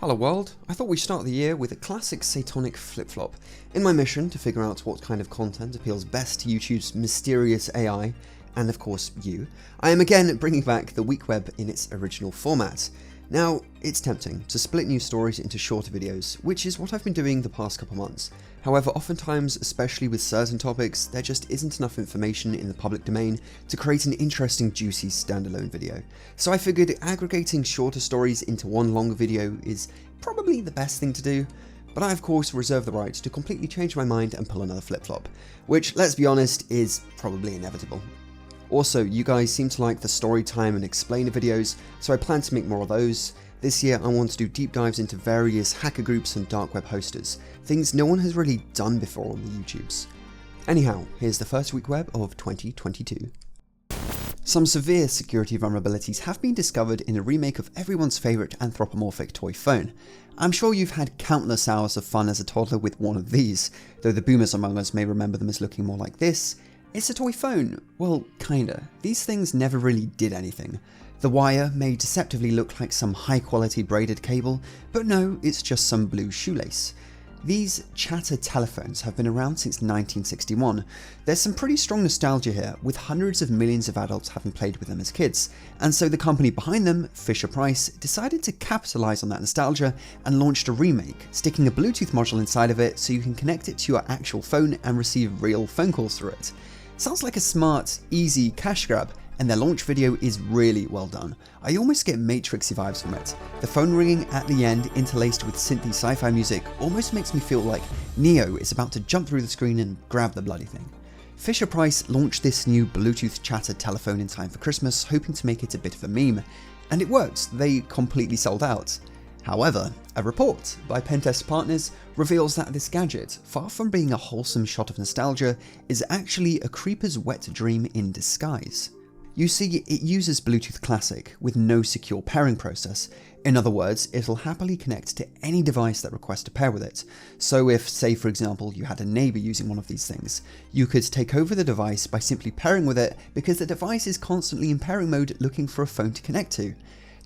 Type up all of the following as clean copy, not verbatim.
Hello world, I thought we'd start the year with a classic satanic flip-flop. In my mission to figure out what kind of content appeals best to YouTube's mysterious AI, and of course you, I am again bringing back the Week Web in its original format. Now, it's tempting to split news stories into shorter videos, which is what I've been doing the past couple months. However, oftentimes, especially with certain topics, there just isn't enough information in the public domain to create an interesting, juicy standalone video. So I figured aggregating shorter stories into one longer video is probably the best thing to do, but I of course reserve the right to completely change my mind and pull another flip-flop, which, let's be honest, is probably inevitable. Also, you guys seem to like the story time and explainer videos, so I plan to make more of those. This year I want to do deep dives into various hacker groups and dark web hosters, things no one has really done before on the YouTubes. Anyhow, here's the first Week Web of 2022. Some severe security vulnerabilities have been discovered in a remake of everyone's favourite anthropomorphic toy phone. I'm sure you've had countless hours of fun as a toddler with one of these, though the boomers among us may remember them as looking more like this. It's a toy phone. Well, kinda. These things never really did anything. The wire may deceptively look like some high quality braided cable, but no, it's just some blue shoelace. These chatter telephones have been around since 1961. There's some pretty strong nostalgia here, with hundreds of millions of adults having played with them as kids, and so the company behind them, Fisher-Price, decided to capitalize on that nostalgia and launched a remake, sticking a Bluetooth module inside of it so you can connect it to your actual phone and receive real phone calls through it. Sounds like a smart, easy cash grab, and their launch video is really well done. I almost get Matrixy vibes from it. The phone ringing at the end, interlaced with synthy sci-fi music, almost makes me feel like Neo is about to jump through the screen and grab the bloody thing. Fisher-Price launched this new Bluetooth chatter telephone in time for Christmas, hoping to make it a bit of a meme. And it worked, they completely sold out. However, a report by Pentest Partners reveals that this gadget, far from being a wholesome shot of nostalgia, is actually a creeper's wet dream in disguise. You see, it uses Bluetooth Classic with no secure pairing process. In other words, it'll happily connect to any device that requests to pair with it. So if, say for example, you had a neighbour using one of these things, you could take over the device by simply pairing with it because the device is constantly in pairing mode looking for a phone to connect to.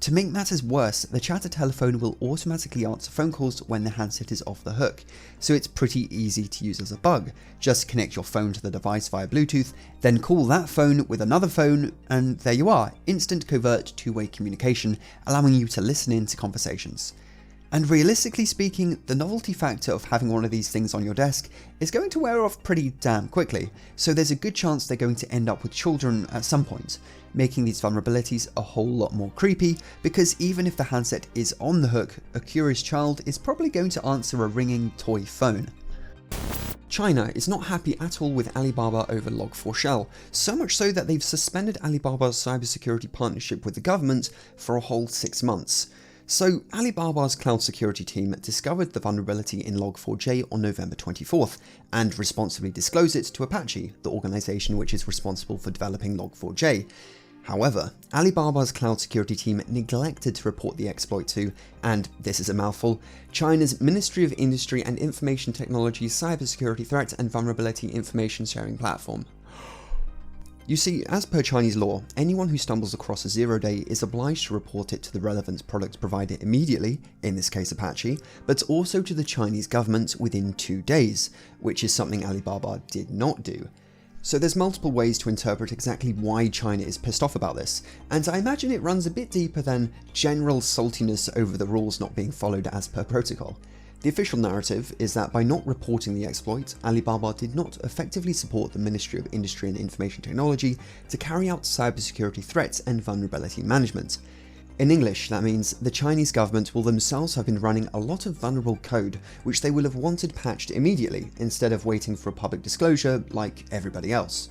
To make matters worse, the chatter telephone will automatically answer phone calls when the handset is off the hook, so it's pretty easy to use as a bug. Just connect your phone to the device via Bluetooth, then call that phone with another phone, and there you are, instant covert two-way communication, allowing you to listen in to conversations. And realistically speaking, the novelty factor of having one of these things on your desk is going to wear off pretty damn quickly, so there's a good chance they're going to end up with children at some point, making these vulnerabilities a whole lot more creepy, because even if the handset is on the hook, a curious child is probably going to answer a ringing toy phone. China is not happy at all with Alibaba over Log4Shell, so much so that they've suspended Alibaba's cybersecurity partnership with the government for a whole 6 months. So Alibaba's cloud security team discovered the vulnerability in Log4j on November 24th and responsibly disclosed it to Apache, the organization which is responsible for developing Log4j. However, Alibaba's cloud security team neglected to report the exploit to, and this is a mouthful, China's Ministry of Industry and Information Technology's Cybersecurity Threat and Vulnerability Information Sharing Platform. You see, as per Chinese law, anyone who stumbles across a zero-day is obliged to report it to the relevant product provider immediately, in this case Apache, but also to the Chinese government within 2 days, which is something Alibaba did not do. So there's multiple ways to interpret exactly why China is pissed off about this, and I imagine it runs a bit deeper than general saltiness over the rules not being followed as per protocol. The official narrative is that by not reporting the exploit, Alibaba did not effectively support the Ministry of Industry and Information Technology to carry out cybersecurity threats and vulnerability management. In English, that means the Chinese government will themselves have been running a lot of vulnerable code which they will have wanted patched immediately instead of waiting for a public disclosure like everybody else.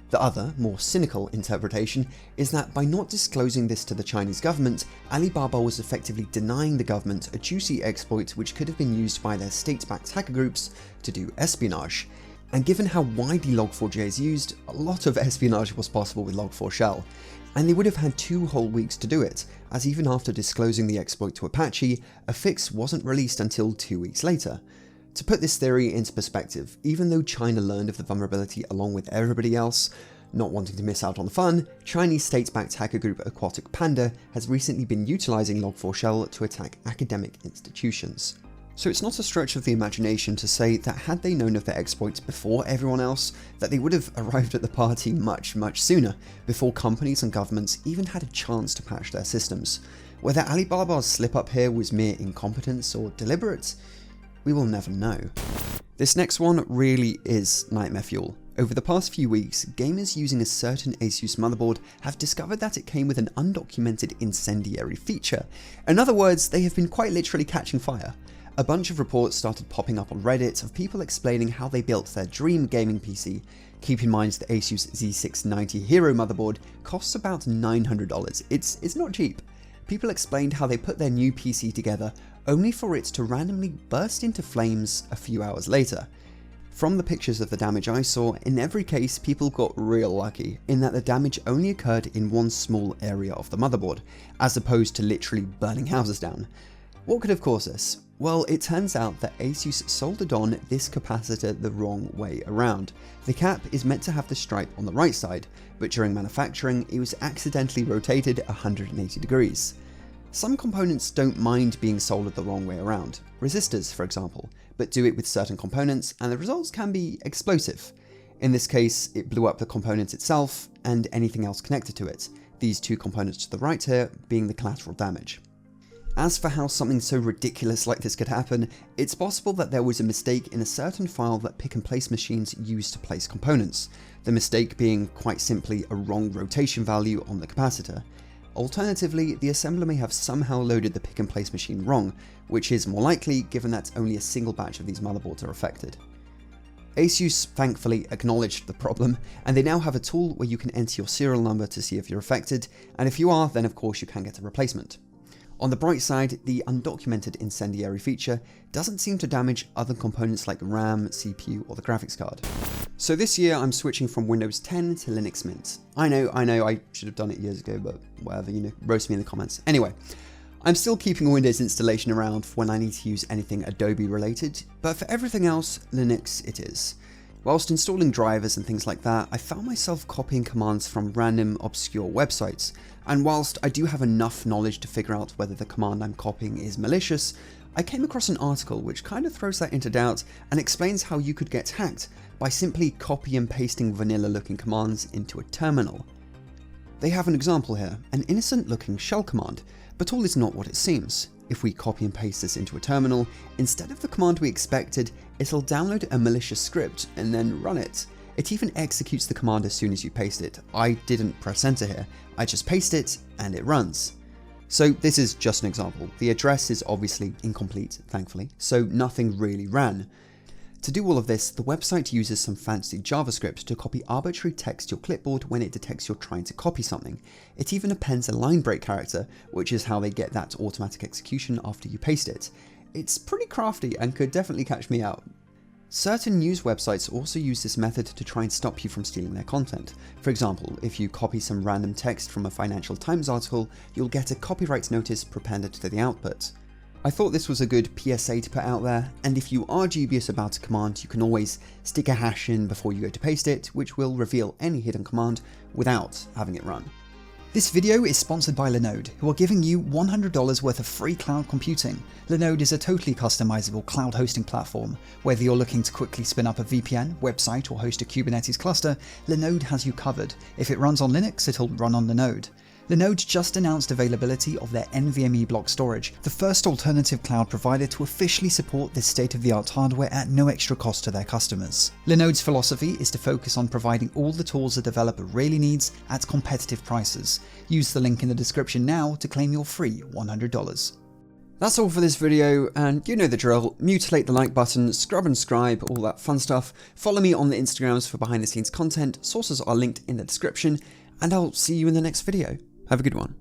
The other, more cynical interpretation is that by not disclosing this to the Chinese government, Alibaba was effectively denying the government a juicy exploit which could have been used by their state-backed hacker groups to do espionage. And given how widely Log4j is used, a lot of espionage was possible with Log4Shell. And they would have had 2 whole weeks to do it, as even after disclosing the exploit to Apache, a fix wasn't released until 2 weeks later. To put this theory into perspective, even though China learned of the vulnerability along with everybody else, Not wanting to miss out on the fun, Chinese state-backed hacker group Aquatic Panda has recently been utilising Log4Shell to attack academic institutions. So it's not a stretch of the imagination to say that had they known of their exploits before everyone else, that they would have arrived at the party much sooner, before companies and governments even had a chance to patch their systems. Whether Alibaba's slip-up here was mere incompetence or deliberate, we will never know. This next one really is nightmare fuel. Over the past few weeks, gamers using a certain Asus motherboard have discovered that it came with an undocumented incendiary feature. In other words, they have been quite literally catching fire. A bunch of reports started popping up on Reddit of people explaining how they built their dream gaming PC. Keep in mind the Asus Z690 Hero motherboard costs about $900. It's not cheap. People explained how they put their new PC together only for it to randomly burst into flames a few hours later. From the pictures of the damage I saw, in every case people got real lucky in that the damage only occurred in one small area of the motherboard, as opposed to literally burning houses down. What could have caused this? Well, it turns out that Asus soldered on this capacitor the wrong way around. The cap is meant to have the stripe on the right side, but during manufacturing it was accidentally rotated 180 degrees. Some components don't mind being soldered the wrong way around, resistors for example, but do it with certain components and the results can be explosive. In this case, it blew up the component itself and anything else connected to it, these two components to the right here being the collateral damage. As for how something so ridiculous like this could happen, it's possible that there was a mistake in a certain file that pick and place machines use to place components, the mistake being quite simply a wrong rotation value on the capacitor. Alternatively, the assembler may have somehow loaded the pick and place machine wrong, which is more likely given that only a single batch of these motherboards are affected. Asus thankfully acknowledged the problem, and they now have a tool where you can enter your serial number to see if you're affected, and if you are, then of course you can get a replacement. On the bright side, the undocumented incendiary feature doesn't seem to damage other components like RAM, CPU, or the graphics card. So this year I'm switching from Windows 10 to Linux Mint. I know, I should have done it years ago, but whatever, roast me in the comments. Anyway, I'm still keeping a Windows installation around for when I need to use anything Adobe related, but for everything else, Linux it is. Whilst installing drivers and things like that, I found myself copying commands from random obscure websites, and whilst I do have enough knowledge to figure out whether the command I'm copying is malicious, I came across an article which kind of throws that into doubt and explains how you could get hacked by simply copy and pasting vanilla looking commands into a terminal. They have an example here, an innocent looking shell command, but all is not what it seems. If we copy and paste this into a terminal, instead of the command we expected, it'll download a malicious script and then run it. It even executes the command as soon as you paste it. I didn't press enter here, I just paste it and it runs. So this is just an example. The address is obviously incomplete, thankfully, so nothing really ran. To do all of this, the website uses some fancy JavaScript to copy arbitrary text to your clipboard when it detects you're trying to copy something. It even appends a line break character, which is how they get that automatic execution after you paste it. It's pretty crafty and could definitely catch me out. Certain news websites also use this method to try and stop you from stealing their content. For example, if you copy some random text from a Financial Times article, you'll get a copyright notice appended to the output. I thought this was a good PSA to put out there, and if you are dubious about a command, you can always stick a hash in before you go to paste it, which will reveal any hidden command without having it run. This video is sponsored by Linode, who are giving you $100 worth of free cloud computing. Linode is a totally customizable cloud hosting platform. Whether you're looking to quickly spin up a VPN, website, or host a Kubernetes cluster, Linode has you covered. If it runs on Linux, it'll run on Linode. Linode just announced availability of their NVMe block storage, the first alternative cloud provider to officially support this state-of-the-art hardware at no extra cost to their customers. Linode's philosophy is to focus on providing all the tools a developer really needs at competitive prices. Use the link in the description now to claim your free $100. That's all for this video, and you know the drill. Mutilate the like button, scrub and scribe, all that fun stuff. Follow me on the Instagrams for behind the scenes content, sources are linked in the description, and I'll see you in the next video. Have a good one.